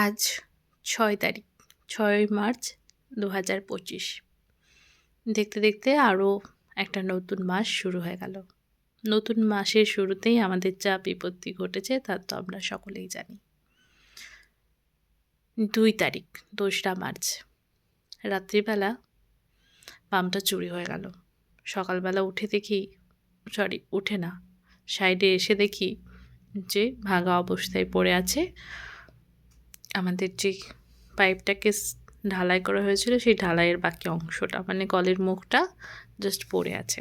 আজ ৬ তারিখ, ৬ মার্চ ২০২৫। দেখতে দেখতে আরও একটা নতুন মাস শুরু হয়ে গেল। নতুন মাসের শুরুতেই আমাদের যা বিপত্তি ঘটেছে তা তো আমরা সকলেই জানি। ২ তারিখ, ২রা মার্চ রাত্রিবেলা পাম্পটা চুরি হয়ে গেল। সকালবেলা উঠে না, সাইডে এসে দেখি যে ভাঙা অবস্থায় পড়ে আছে। আমাদের যে পাইপটাকে ঢালাই করা হয়েছিল সেই ঢালাইয়ের বাকি অংশটা, মানে কলের মুখটা জাস্ট পড়ে আছে।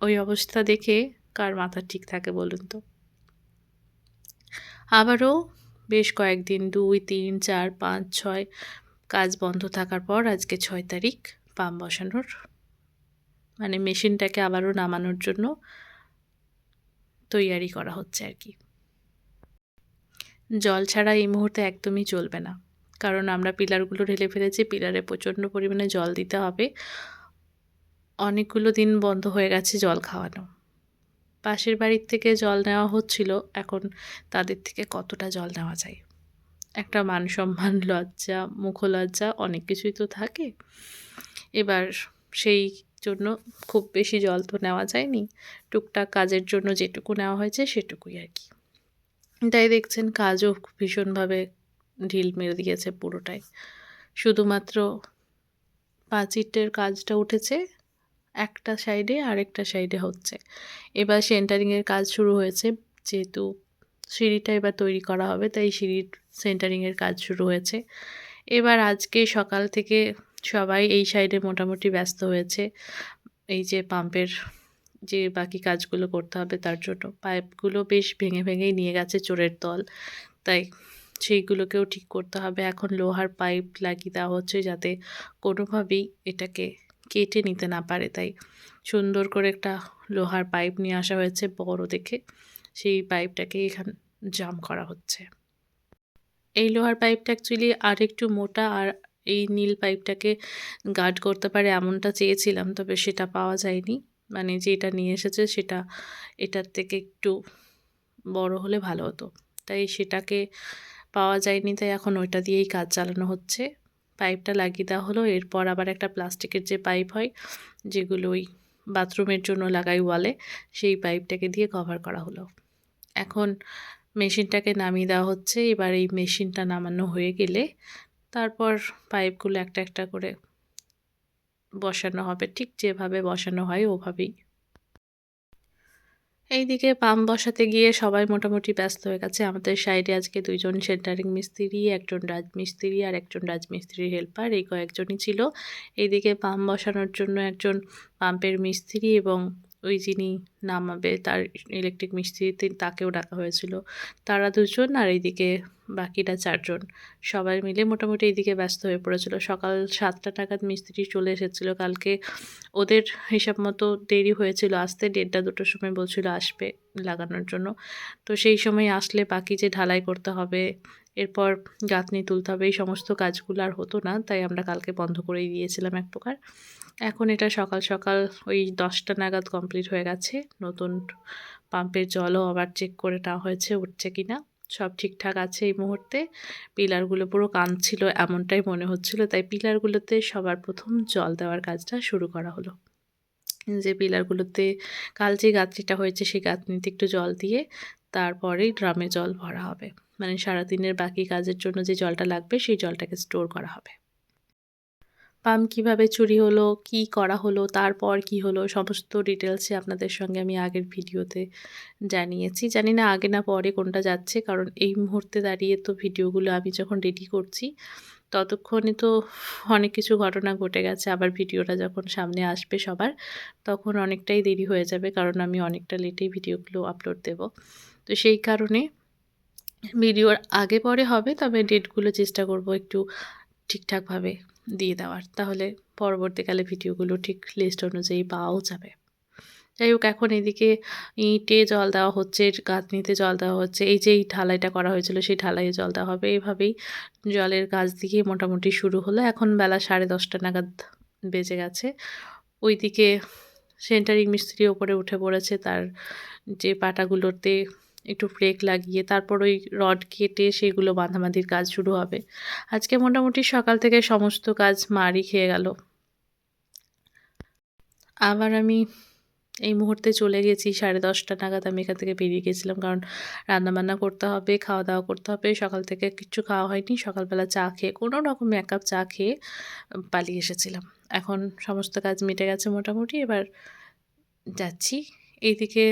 ওই অবস্থা দেখে কার মাথা ঠিক থাকে বলুন তো? আবারও বেশ কয়েকদিন ২, ৩, ৪, ৫, ৬ কাজ বন্ধ থাকার পর আজকে ৬ তারিখ পাম্প বসানোর, মানে মেশিনটাকে আবারও নামানোর জন্য তৈয়ারি করা হচ্ছে আর কি। জল ছাড়া এই মুহূর্তে একদমই চলবে না, কারণ আমরা পিলারগুলো ঢেলে ফেলেছি। পিলারে প্রচণ্ড পরিমাণে জল দিতে হবে। অনেকগুলো দিন বন্ধ হয়ে গেছে জল খাওয়ানো। পাশের বাড়ির থেকে জল নেওয়া হচ্ছিল, এখন তাদের থেকে কতটা জল নেওয়া যায়? একটা মান সম্মান, লজ্জা, মুখলজ্জা অনেক কিছুই তো থাকে। এবার সেই জন্য খুব বেশি জল তো নেওয়া যায়নি, টুকটাক কাজের জন্য যেটুকু নেওয়া হয়েছে সেটুকুই আর কি। তাই দেখছেন কাজও ভীষণভাবে ঢিল মেরে দিয়েছে পুরোটাই। শুধুমাত্র পাঁচিটের কাজটা উঠেছে একটা সাইডে, আরেকটা সাইডে হচ্ছে। এবার সেন্টারিংয়ের কাজ শুরু হয়েছে, যেহেতু সিঁড়িটা এবার তৈরি করা হবে তাই সিঁড়ির সেন্টারিংয়ের কাজ শুরু হয়েছে। এবার আজকে সকাল থেকে সবাই এই সাইডে মোটামুটি ব্যস্ত হয়েছে। এই যে পাম্পের যে বাকি কাজগুলো করতে হবে তার জন্য। পাইপগুলো বেশ ভেঙে ভেঙেই নিয়ে গেছে চোরের দল, তাই সেইগুলোকেও ঠিক করতে হবে। এখন লোহার পাইপ লাগিয়ে দেওয়া হচ্ছে যাতে কোনোভাবেই এটাকে কেটে নিতে না পারে। তাই সুন্দর করে একটা লোহার পাইপ নিয়ে আসা হয়েছে বড় দেখে, সেই পাইপটাকে এখানে জাম করা হচ্ছে। এই লোহার পাইপটা অ্যাকচুয়ালি আরেকটু মোটা, আর এই নীল পাইপটাকে গার্ড করতে পারে এমনটা চেয়েছিলাম, তবে সেটা পাওয়া যায়নি। মানে যেটা নিয়ে এসেছে সেটা এটার থেকে একটু বড় হলে ভালো হতো, তাই সেটাকে পাওয়া যায়নি। তাই এখন ওইটা দিয়েই কাজ চালানো হচ্ছে। পাইপটা লাগিয়ে দেওয়া হলো, এরপর আবার একটা প্লাস্টিকের যে পাইপ হয় যেগুলো ওই বাথরুমের জন্য লাগাই ওয়ালে, সেই পাইপটাকে দিয়ে কভার করা হলো। এখন মেশিনটাকে নামিয়ে দেওয়া হচ্ছে। এবার এই মেশিনটা নামানো হয়ে গেলে তারপর পাইপগুলো একটা একটা করে বসানো হবে, ঠিক যেভাবে বসানো হয় ওভাবেই। এইদিকে পাম্প বসাতে গিয়ে সবাই মোটামুটি ব্যস্ত হয়ে গেছে। আমাদের সাইডে আজকে ২ জন সেন্টারিং মিস্ত্রি, একজন রাজমিস্ত্রি আর একজন রাজমিস্ত্রির হেল্পার, এই কয়েকজনই ছিল। এইদিকে পাম্প বসানোর জন্য একজন পাম্পের মিস্ত্রি এবং ওই যিনি নামাবে তার ইলেকট্রিক মিস্ত্রি তাকেও ডাকা হয়েছিল। তারা ২ জন, আর এইদিকে বাকিরা ৪ জন। সবাই মিলে মোটামুটি এইদিকে ব্যস্ত হয়ে পড়েছিল। সকাল ৭টা নাগাদ মিস্ত্রি চলে এসেছিল। কালকে ওদের হিসাব মতো দেরি হয়েছিল আসতে, ১:৩০-২টোর সময় বলছিল আসবে লাগানোর জন্য। তো সেই সময় আসলে বাকি যে ঢালাই করতে হবে, এরপর গাঁথনি তুলতে হবে, এই সমস্ত কাজগুলো আর হতো না। তাই আমরা কালকে বন্ধ করেই দিয়েছিলাম এক প্রকার। এখন এটা সকাল সকাল ওই ১০টা নাগাদ কমপ্লিট হয়ে গেছে। নতুন পাম্পের জলও আবার চেক করে নেওয়া হয়েছে উঠছে কিনা। সব ঠিকঠাক আছে এই মুহূর্তে। পিলারগুলো পুরো কাঁদছিল এমনটাই মনে হচ্ছিল, তাই পিলারগুলোতে সবার প্রথম জল দেওয়ার কাজটা শুরু করা হলো। যে পিলারগুলোতে কাল যে গাঁথনিটা হয়েছে সেই গাঁথনিতে একটু জল দিয়ে তারপরেই ড্রামে জল ভরা হবে। মানে সারাদিনের বাকি কাজের জন্য যে জলটা লাগবে সেই জলটাকে স্টোর করা হবে। পাম্প কীভাবে চুরি হলো, কি করা হলো, তারপর কি হলো, সমস্ত ডিটেলসে আপনাদের সঙ্গে আমি আগের ভিডিওতে জানিয়েছি। জানি না আগে না পরে কোনটা যাচ্ছে, কারণ এই মুহূর্তে দাঁড়িয়ে তো ভিডিওগুলো আমি যখন রেডি করছি ততক্ষণে তো অনেক কিছু ঘটনা ঘটে গেছে। আবার ভিডিওটা যখন সামনে আসবে সবার, তখন অনেকটাই দেরি হয়ে যাবে, কারণ আমি অনেকটা লেটেই ভিডিওগুলো আপলোড দেব। তো সেই কারণে ভিডিওর আগে পরে হবে, তবে ডেটগুলো চেষ্টা করব একটু ঠিকঠাকভাবে দিয়ে দেওয়ার, তাহলে পরবর্তীকালে ভিডিওগুলো ঠিক লিস্ট অনুযায়ী পাওয়াও যাবে। যাই হোক, এখন এদিকে ইঁটে জল দেওয়া হচ্ছে, গাঁথনিতে জল দেওয়া হচ্ছে। এই যে এই ঢালাইটা করা হয়েছিল সেই ঢালাইয়ে জল দেওয়া হবে। এভাবেই জলের কাজ দিয়ে মোটামুটি শুরু হলো। এখন বেলা 10:30 নাগাদ বেজে গেছে। ওইদিকে সেন্টারিং মিস্ত্রি ওপরে উঠে পড়েছে, তার যে পাটাগুলোতে একটু ব্রেক লাগিয়ে তারপর ওই রড কেটে সেগুলো বাঁধাবাঁধির কাজ শুরু হবে। আজকে মোটামুটি সকাল থেকে সমস্ত কাজ মারই খেয়ে গেল। আবার আমি এই মুহূর্তে চলে গেছি 10:30 নাগাদ আমি এখান থেকে বেরিয়ে গেছিলাম। কারণ রান্নাবান্না করতে হবে, খাওয়া-দাওয়া করতে হবে। সকাল থেকে কিচ্ছু খাওয়া হয়নি। সকালবেলা চা খেয়ে কোনো রকমে ১ কাপ চা খেয়ে পালিয়ে এসেছিলাম। এখন সমস্ত কাজ মিটে গেছে মোটামুটি। এবার যাচ্ছি। এইদিকে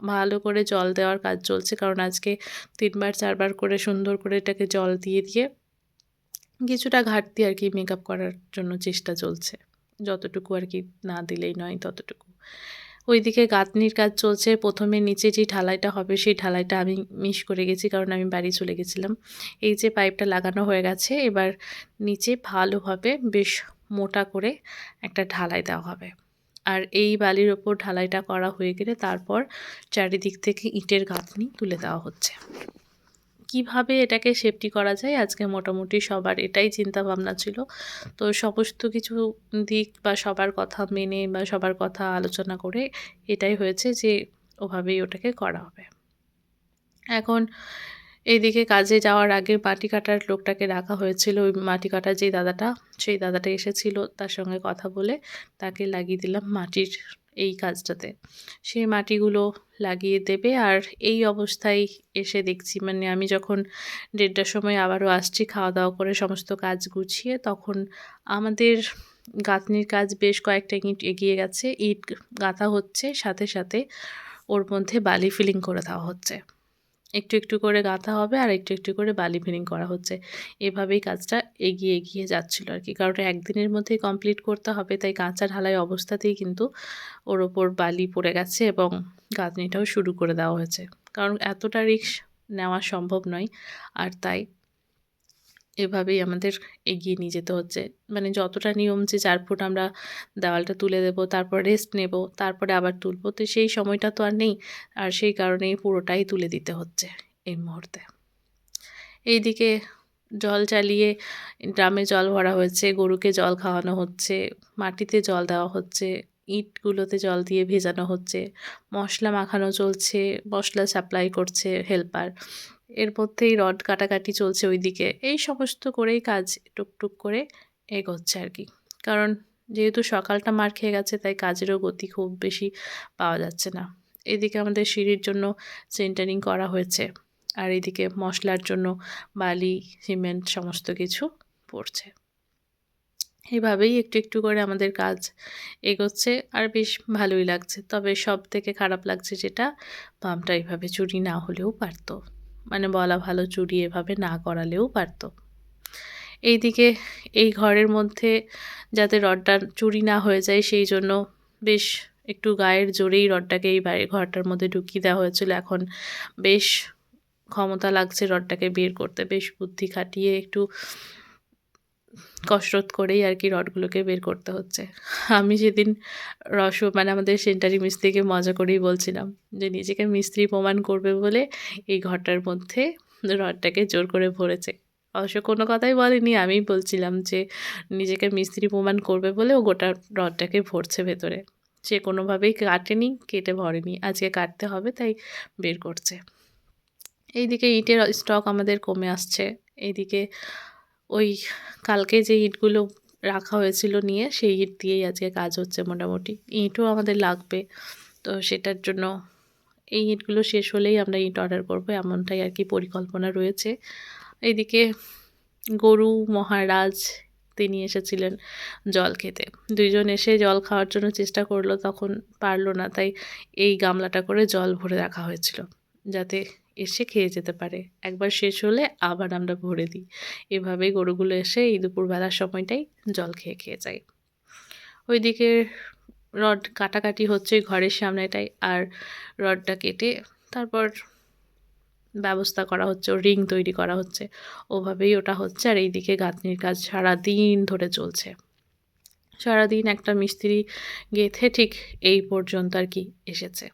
ভালো করে জল দেওয়ার কাজ চলছে। কারণ আজকে ৩ বার ৪ বার করে সুন্দর করে এটাকে জল দিয়ে কিছুটা ঘাটতি আরকি মেকআপ করার জন্য চেষ্টা চলছে। যতটুকু আরকি না দিলেই নয় ততটুকু। ওইদিকে গাঁথনির কাজ চলছে। ১ম এ নিচে যে ঢালাইটা হবে সেই ঢালাইটা আমি মিস করে গেছি। কারণ আমি বাড়ি চলে গেছিলাম। এই যে পাইপটা লাগানো হয়ে গেছে, এবার নিচে ভালোভাবে বেশ মোটা করে একটা ঢালাই দেওয়া হবে। আর এই বালির ওপর ঢালাইটা করা হয়ে গেলে তারপর চারিদিক থেকে ইটের গাঁথনি তুলে দেওয়া হচ্ছে। কিভাবে এটাকে সেফটি করা যায় আজকে মোটামুটি সবার এটাই চিন্তাভাবনা ছিল। তো সমস্ত কিছু দিক বা সবার কথা মেনে বা সবার কথা আলোচনা করে এটাই হয়েছে যে ওভাবেই ওটাকে করা হবে। এখন এইদিকে কাজে যাওয়ার আগে মাটি কাটার লোকটাকে রাখা হয়েছিল। ওই মাটি কাটার যেই দাদাটা, সেই দাদাটা এসেছিল। তার সঙ্গে কথা বলে তাকে লাগিয়ে দিলাম মাটির এই কাজটাতে। সে মাটিগুলো লাগিয়ে দেবে। আর এই অবস্থায় এসে দেখছি মানে আমি যখন ১:৩০টার সময় আবারও আসছি খাওয়া-দাওয়া করে সমস্ত কাজ গুছিয়ে, তখন আমাদের গাঁথনির কাজ বেশ কয়েকটা ইট এগিয়ে গেছে। ইট গাঁথা হচ্ছে, সাথে, সাথে ওর মধ্যে বালি ফিলিং করে দেওয়া হচ্ছে। একটু, একটু করে গাঁথা হবে আর একটু, একটু করে বালি ফিলিং করা হচ্ছে। এভাবেই কাজটা এগিয়ে যাচ্ছিল আরকি। কারণ একদিনের মধ্যেই কমপ্লিট করতে হবে, তাই কাঁচা ঢালাই অবস্থাতেই কিন্তু ওর ওপর বালি পড়ে গেছে এবং গাঁথনিটাও শুরু করে দেওয়া হয়েছে। কারণ এতটা রিস্ক নেওয়া সম্ভব নয়। আর তাই এভাবেই আমাদের এগিয়ে নিয়ে যেতে হচ্ছে। মানে যতটা নিয়ম যে ৪ ফুট আমরা দেওয়ালটা তুলে দেবো, তারপর রেস্ট নেব, তারপরে আবার তুলবো। তো সেই সময়টা তো আর নেই। আর সেই কারণেই পুরোটাই তুলে দিতে হচ্ছে এই মুহূর্তে। এইদিকে জল চালিয়ে ড্রামে জল ভরা হয়েছে, গরুকে জল খাওয়ানো হচ্ছে, মাটিতে জল দেওয়া হচ্ছে, ইটগুলোতে জল দিয়ে ভেজানো হচ্ছে, মশলা মাখানো চলছে, মশলা সাপ্লাই করছে হেল্পার। এর মধ্যেই রড কাটাকাটি চলছে ওইদিকে। এই সমস্ত করেই কাজ টুকটুক করে এগোচ্ছে আরকি। কারণ যেহেতু সকালটা মার খেয়ে গেছে তাই কাজেরও গতি খুব বেশি পাওয়া যাচ্ছে না। এদিকে আমাদের সিঁড়ির জন্য সেন্টারিং করা হয়েছে। আর এদিকে মশলার জন্য বালি, সিমেন্ট সমস্ত কিছু পড়ছে। এভাবেই একটু, একটু করে আমাদের কাজ এগোচ্ছে আর বেশ ভালোই লাগছে। তবে সবথেকে খারাপ লাগছে যেটা, পাম্পটা এভাবে চুরি না হলেও পারত। মানে বলা ভালো চুরি এভাবে না করালেও পারত। এইদিকে এই ঘরের মধ্যে যাতে রডটা চুরি না হয়ে যায় সেই জন্য বেশ একটু গায়ের জোরেই রডটাকে এই ঘরটার মধ্যে ঢুকিয়ে দেওয়া হয়েছিল। এখন বেশ ক্ষমতা লাগছে রডটাকে বের করতে। বেশ বুদ্ধি খাটিয়ে একটু কসরত করেই আরকি রডগুলোকে বের করতে হচ্ছে। আমি সেদিন মানে আমাদের সেন্টারি মিস্ত্রিকে মজা করেই বলছিলাম যে নিজেকে মিস্ত্রি প্রমাণ করবে বলে এই ঘরটার মধ্যে রডটাকে জোর করে ভরেছে। অবশ্য কোনো কথাই বলেনি, আমিই বলছিলাম যে নিজেকে মিস্ত্রি প্রমাণ করবে বলে ও গোটা রডটাকে ভরছে ভেতরে। সে কোনোভাবেই কাটেনি, কেটে ভরেনি। আজকে কাটতে হবে তাই বের করছে। এইদিকে ইটের স্টক আমাদের কমে আসছে। এইদিকে ওই কালকে যে ইটগুলো রাখা হয়েছিল নিয়ে, সেই ইট দিয়েই আজকে কাজ হচ্ছে মোটামুটি। ইটও আমাদের লাগবে। তো সেটার জন্য এই ইটগুলো শেষ হলেই আমরা ইট অর্ডার করব, এমনটাই আরকি পরিকল্পনা রয়েছে। এইদিকে গরু মহারাজ তিনি এসেছিলেন জল খেতে। ২ জন এসে জল খাওয়ার জন্য চেষ্টা করল, তখন পারল না। তাই এই গামলাটা করে জল ভরে রাখা হয়েছিল, যাতে এসে খেয়ে যেতে পারে। একবার শেষ হলে আবার আমরা ভরে দিই। এভাবেই গরুগুলো এসে এই দুপুরবেলার সময়টাই জল খেয়ে যায়। ওইদিকে রড কাটাকাটি হচ্ছে ঘরের সামনেটায়। আর রডটা কেটে তারপর ব্যবস্থা করা হচ্ছে, ও রিং তৈরি করা হচ্ছে। ওভাবেই ওটা হচ্ছে। আর এইদিকে গাঁথনির কাজ সারাদিন ধরে চলছে। সারাদিন একটা মিস্ত্রি গেঁথে ঠিক এই পর্যন্ত আরকি এসেছে।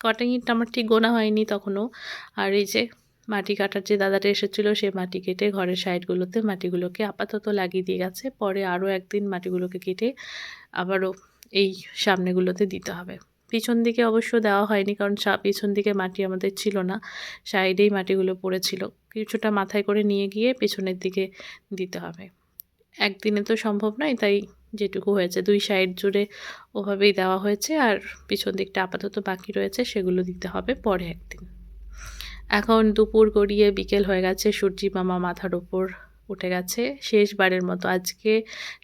কটা ইট আমার ঠিক গোনা হয়নি তখনও। আর এই যে মাটি কাটার যে দাদাটা এসেছিল, সে মাটি কেটে ঘরের সাইডগুলোতে মাটিগুলোকে আপাতত লাগিয়ে দিয়ে গেছে। পরে আরও একদিন মাটিগুলোকে কেটে আবারও এই সামনেগুলোতে দিতে হবে। পিছন দিকে অবশ্য দেওয়া হয়নি, কারণ পিছন দিকে মাটি আমাদের ছিল না, সাইডেই মাটিগুলো পড়েছিল। কিছুটা মাথায় করে নিয়ে গিয়ে পেছনের দিকে দিতে হবে। একদিনে তো সম্ভব নয়, তাই যেটুকু হয়েছে 2 সাইড জুড়ে ওভাবেই দেওয়া হয়েছে, আর পিছন দিকটা আপাতত বাকি রয়েছে, সেগুলো দিতে হবে পরে একদিন। এখন দুপুর গড়িয়ে বিকেল হয়ে গেছে, সূর্যি মামা মাথার ওপর উঠে গেছে। শেষবারের মতো আজকে,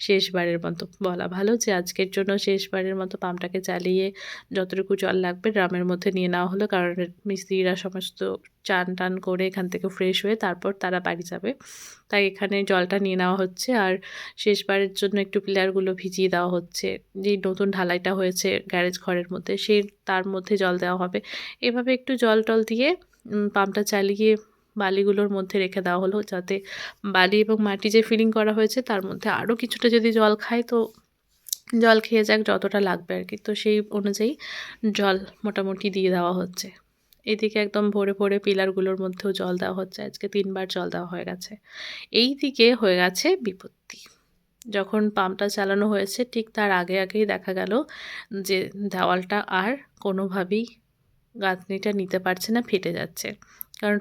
শেষবারের মতো বলা ভালো যে আজকের জন্য শেষবারের মতো পাম্পটাকে চালিয়ে যতটুকু জল লাগবে ড্রামের মধ্যে নিয়ে নেওয়া হলো, কারণ মিস্ত্রিরা সমস্ত চান টান করে এখান থেকে ফ্রেশ হয়ে তারপর তারা বাড়ি যাবে, তাই এখানে জলটা নিয়ে নেওয়া হচ্ছে। আর শেষবারের জন্য একটু পিলারগুলো ভিজিয়ে দেওয়া হচ্ছে, যেই নতুন ঢালাইটা হয়েছে গ্যারেজ ঘরের মধ্যে সেই তার মধ্যে জল দেওয়া হবে। এভাবে একটু জল টল দিয়ে পাম্পটা চালিয়ে বালিগুলোর মধ্যে রেখে দেওয়া হলো, যাতে বালি এবং মাটি যে ফিলিং করা হয়েছে তার মধ্যে আরও কিছুটা যদি জল খায় তো জল খেয়ে যাক যতটা লাগবে আর কি। তো সেই অনুযায়ী জল মোটামুটি দিয়ে দেওয়া হচ্ছে। এদিকে একদম ভরে ভরে পিলারগুলোর মধ্যেও জল দেওয়া হচ্ছে, আজকে 3 বার জল দেওয়া হয়ে গেছে। এই দিকে হয়ে গেছে বিপত্তি। যখন পাম্পটা চালানো হয়েছে ঠিক তার আগেই দেখা গেল যে দেওয়ালটা আর কোনোভাবেই গাঁথনিটা নিতে পারছে না, ফেটে যাচ্ছে। কারণ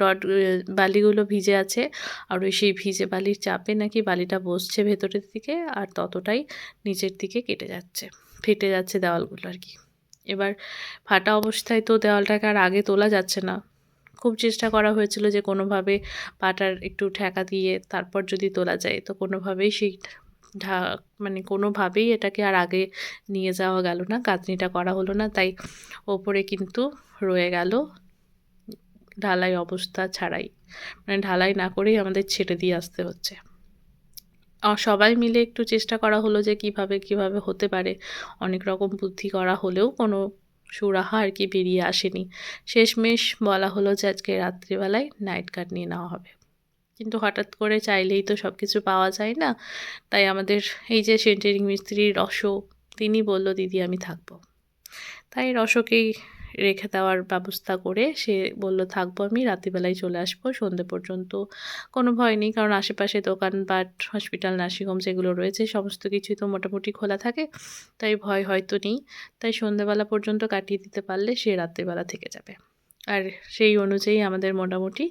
বালিগুলো ভিজে আছে, আর ওই সেই ভিজে বালির চাপে নাকি বালিটা বসছে ভেতরের দিকে, আর ততটাই নিচের দিকে কেটে যাচ্ছে, ফেটে যাচ্ছে দেওয়ালগুলো আর কি। এবার ফাটা অবস্থায় তো দেওয়ালটাকে আর আগে তোলা যাচ্ছে না। খুব চেষ্টা করা হয়েছিল যে কোনোভাবে পাটার একটু ঠেকা দিয়ে তারপর যদি তোলা যায়, তো কোনোভাবেই সেই ঢা মানে কোনোভাবেই এটাকে আর আগে নিয়ে যাওয়া গেল না, গাঁথনিটা করা হলো না। তাই ওপরে কিন্তু রয়ে গেল ঢালাই অবস্থা ছাড়াই, মানে ঢালাই না করেই আমাদের ছেড়ে দিয়ে আসতে হচ্ছে। সবাই মিলে একটু চেষ্টা করা হলো যে কিভাবে হতে পারে, অনেক রকম বুদ্ধি করা হলেও কোনো সুরাহা আর কি বেরিয়ে আসেনি। শেষমেশ বলা হলো যে আজকে রাত্রিবেলায় নাইট গার্ড নিয়ে নেওয়া হবে। কিন্তু হঠাৎ করে চাইলেই তো সব কিছু পাওয়া যায় না, তাই আমাদের এই যে সেন্টারিং মিস্ত্রি রসো, তিনি বলল দিদি আমি থাকবো। তাই রসকেই রেখে দেওয়ার ব্যবস্থা করে সে বলল থাকবো আমি, রাত্রিবেলায় চলে আসবো, সন্ধ্যে পর্যন্ত কোনো ভয় নেই, কারণ আশেপাশে দোকানপাট, হসপিটাল, নার্সিংহোম যেগুলো রয়েছে সমস্ত কিছুই তো মোটামুটি খোলা থাকে, তাই ভয় হয়তো নেই। তাই সন্ধ্যেবেলা পর্যন্ত কাটিয়ে দিতে পারলে সে রাত্রিবেলা থেকে যাবে। আর সেই অনুযায়ী আমাদের মোটামুটি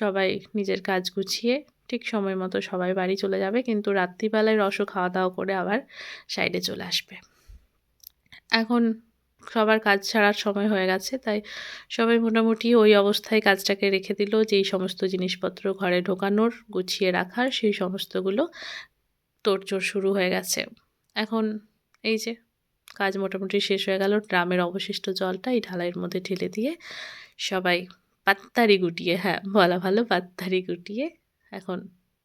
সবাই নিজের কাজ গুছিয়ে ঠিক সময় মতো সবাই বাড়ি চলে যাবে, কিন্তু রাত্রিবেলায় রসও খাওয়া দাওয়া করে আবার সাইডে চলে আসবে। এখন সবার কাজ ছাড়ার সময় হয়ে গেছে, তাই সবাই মোটামুটি ওই অবস্থায় কাজটাকে রেখে দিল, যেই সমস্ত জিনিসপত্র ঘরে ঢোকানোর, গুছিয়ে রাখার, সেই সমস্তগুলো তোড়জোড় শুরু হয়ে গেছে। এখন এই যে কাজ মোটামুটি শেষ হয়ে গেল, ড্রামের অবশিষ্ট জলটা এই ঢালাইয়ের মধ্যে ঢেলে দিয়ে সবাই পাত্তারি গুটিয়ে, হ্যাঁ বলা ভালো, পাত্তারি গুটিয়ে এখন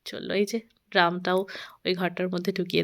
চললো। এই যে ড্রামটাও ওই ঘরটার মধ্যে ঢুকিয়ে